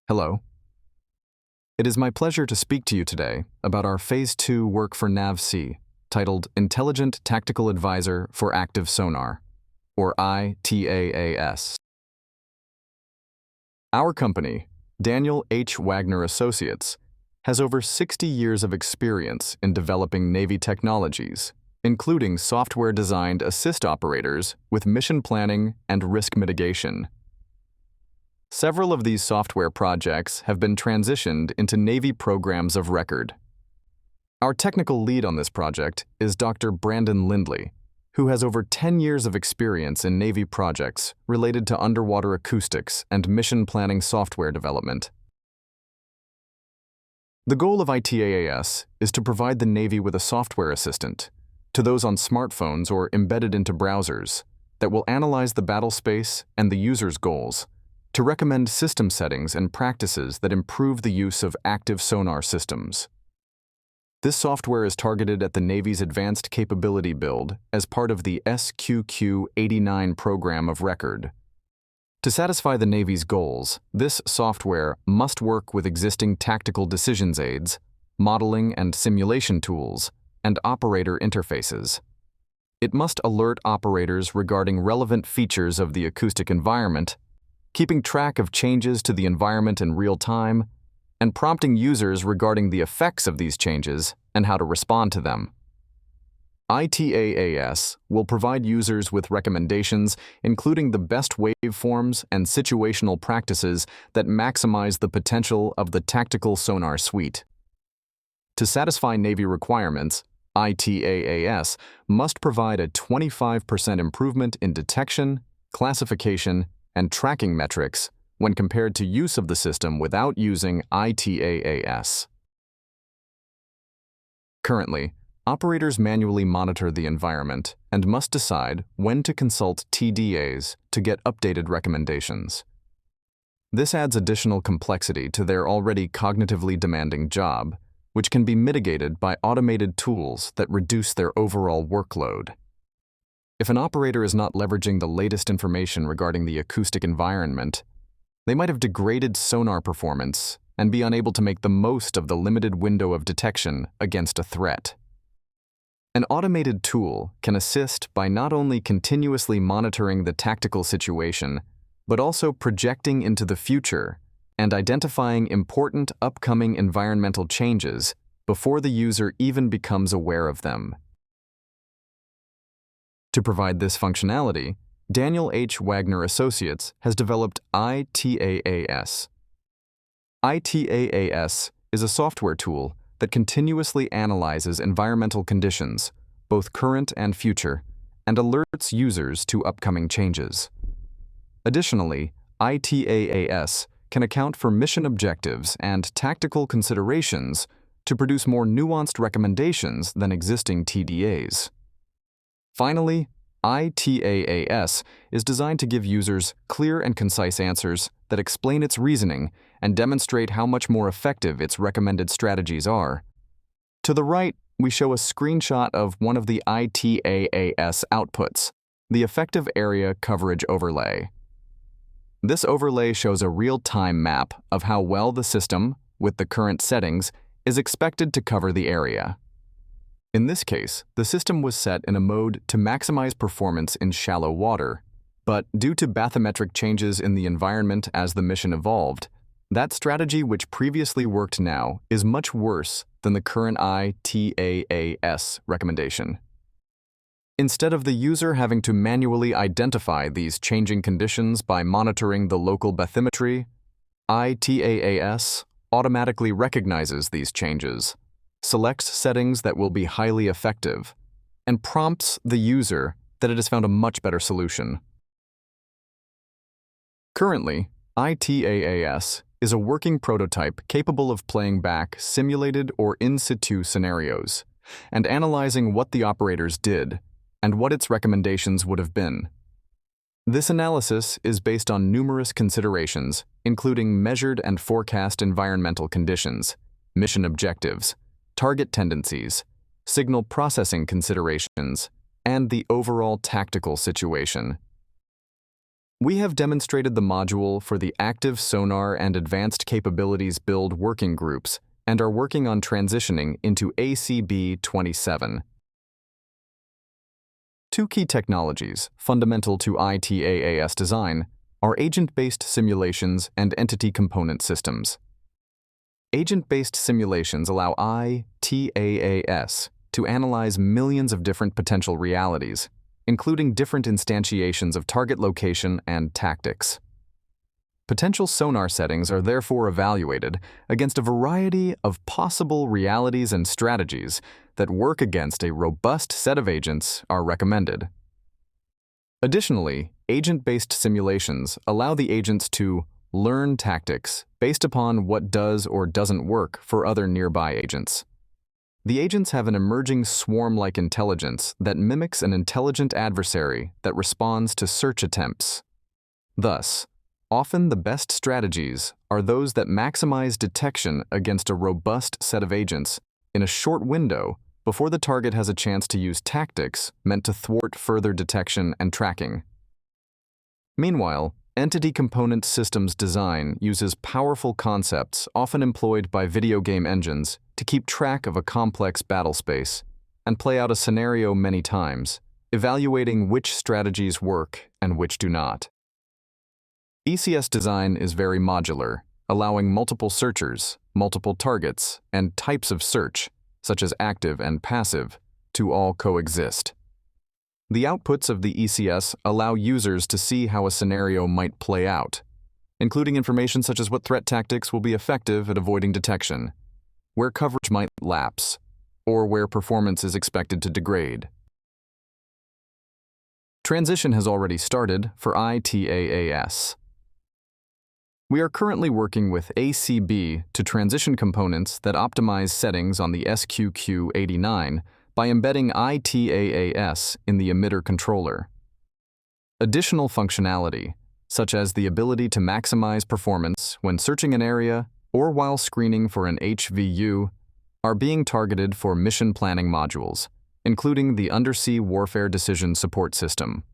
Hello. It is my pleasure to speak to you today about our Phase 2 work for NAVC, titled Intelligent Tactical Advisor for Active Sonar, or ITAAS. Our company, Daniel H. Wagner Associates, has over 60 years of experience in developing Navy technologies, including software-designed assist operators with mission planning and risk mitigation. Several of these software projects have been transitioned into Navy programs of record. Our technical lead on this project is Dr. Brandon Lindley, who has over 10 years of experience in Navy projects related to underwater acoustics and mission planning software development. The goal of ITAAS is to provide the Navy with a software assistant, to those on smartphones or embedded into browsers, that will analyze the battle space and the user's goals, to recommend system settings and practices that improve the use of active sonar systems. This software is targeted at the Navy's Advanced Capability Build as part of the SQQ-89 program of record. To satisfy the Navy's goals, this software must work with existing tactical decisions aids, modeling and simulation tools, and operator interfaces. It must alert operators regarding relevant features of the acoustic environment, keeping track of changes to the environment in real time, and prompting users regarding the effects of these changes and how to respond to them. ITAAS will provide users with recommendations including the best waveforms and situational practices that maximize the potential of the tactical sonar suite. To satisfy Navy requirements, ITAAS must provide a 25% improvement in detection, classification, and tracking metrics when compared to use of the system without using ITAAS. Currently, operators manually monitor the environment and must decide when to consult TDAs to get updated recommendations. This adds additional complexity to their already cognitively demanding job, which can be mitigated by automated tools that reduce their overall workload. If an operator is not leveraging the latest information regarding the acoustic environment, they might have degraded sonar performance and be unable to make the most of the limited window of detection against a threat. An automated tool can assist by not only continuously monitoring the tactical situation, but also projecting into the future and identifying important upcoming environmental changes before the user even becomes aware of them. To provide this functionality, Daniel H. Wagner Associates has developed ITAAS. ITAAS is a software tool that continuously analyzes environmental conditions, both current and future, and alerts users to upcoming changes. Additionally, ITAAS can account for mission objectives and tactical considerations to produce more nuanced recommendations than existing TDAs. Finally, ITAAS is designed to give users clear and concise answers that explain its reasoning and demonstrate how much more effective its recommended strategies are. To the right, we show a screenshot of one of the ITAAS outputs, the Effective Area Coverage Overlay. This overlay shows a real-time map of how well the system, with the current settings, is expected to cover the area. In this case, the system was set in a mode to maximize performance in shallow water, but due to bathymetric changes in the environment as the mission evolved, that strategy which previously worked now is much worse than the current ITAAS recommendation. Instead of the user having to manually identify these changing conditions by monitoring the local bathymetry, ITAAS automatically recognizes these changes, selects settings that will be highly effective, and prompts the user that it has found a much better solution. Currently, ITAAS is a working prototype capable of playing back simulated or in situ scenarios and analyzing what the operators did and what its recommendations would have been. This analysis is based on numerous considerations, including measured and forecast environmental conditions, mission objectives, target tendencies, signal processing considerations, and the overall tactical situation. We have demonstrated the module for the Active Sonar and Advanced Capabilities Build working groups and are working on transitioning into ACB 27. Two key technologies fundamental to ITAAS design are agent-based simulations and entity component systems. Agent-based simulations allow ITAAS to analyze millions of different potential realities, including different instantiations of target location and tactics. Potential sonar settings are therefore evaluated against a variety of possible realities and strategies that work against a robust set of agents are recommended. Additionally, agent-based simulations allow the agents to learn tactics based upon what does or doesn't work for other nearby agents. The agents have an emerging swarm-like intelligence that mimics an intelligent adversary that responds to search attempts. Thus, often the best strategies are those that maximize detection against a robust set of agents in a short window before the target has a chance to use tactics meant to thwart further detection and tracking. Meanwhile, entity component systems design uses powerful concepts often employed by video game engines to keep track of a complex battle space and play out a scenario many times, evaluating which strategies work and which do not. ECS design is very modular, allowing multiple searchers, multiple targets, and types of search, such as active and passive, to all coexist. The outputs of the ECS allow users to see how a scenario might play out, including information such as what threat tactics will be effective at avoiding detection, where coverage might lapse, or where performance is expected to degrade. Transition has already started for ITAAS. We are currently working with ACB to transition components that optimize settings on the SQQ89 by embedding ITAAS in the emitter controller. Additional functionality, such as the ability to maximize performance when searching an area or while screening for an HVU, are being targeted for mission planning modules, including the Undersea Warfare Decision Support System.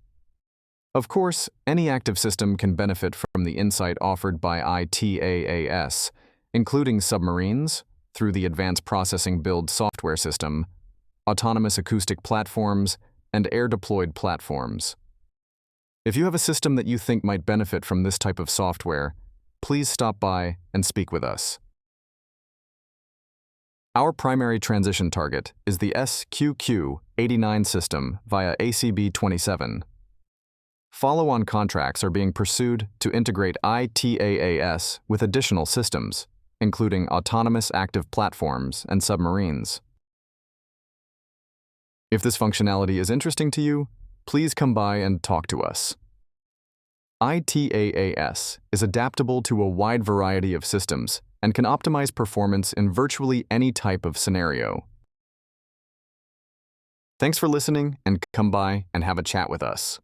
Of course, any active system can benefit from the insight offered by ITAAS, including submarines, through the Advanced Processing Build software system, autonomous acoustic platforms, and air-deployed platforms. If you have a system that you think might benefit from this type of software, please stop by and speak with us. Our primary transition target is the SQQ89 system via ACB 27. Follow-on contracts are being pursued to integrate ITAAS with additional systems, including autonomous active platforms and submarines. If this functionality is interesting to you, please come by and talk to us. ITAAS is adaptable to a wide variety of systems and can optimize performance in virtually any type of scenario. Thanks for listening, and come by and have a chat with us.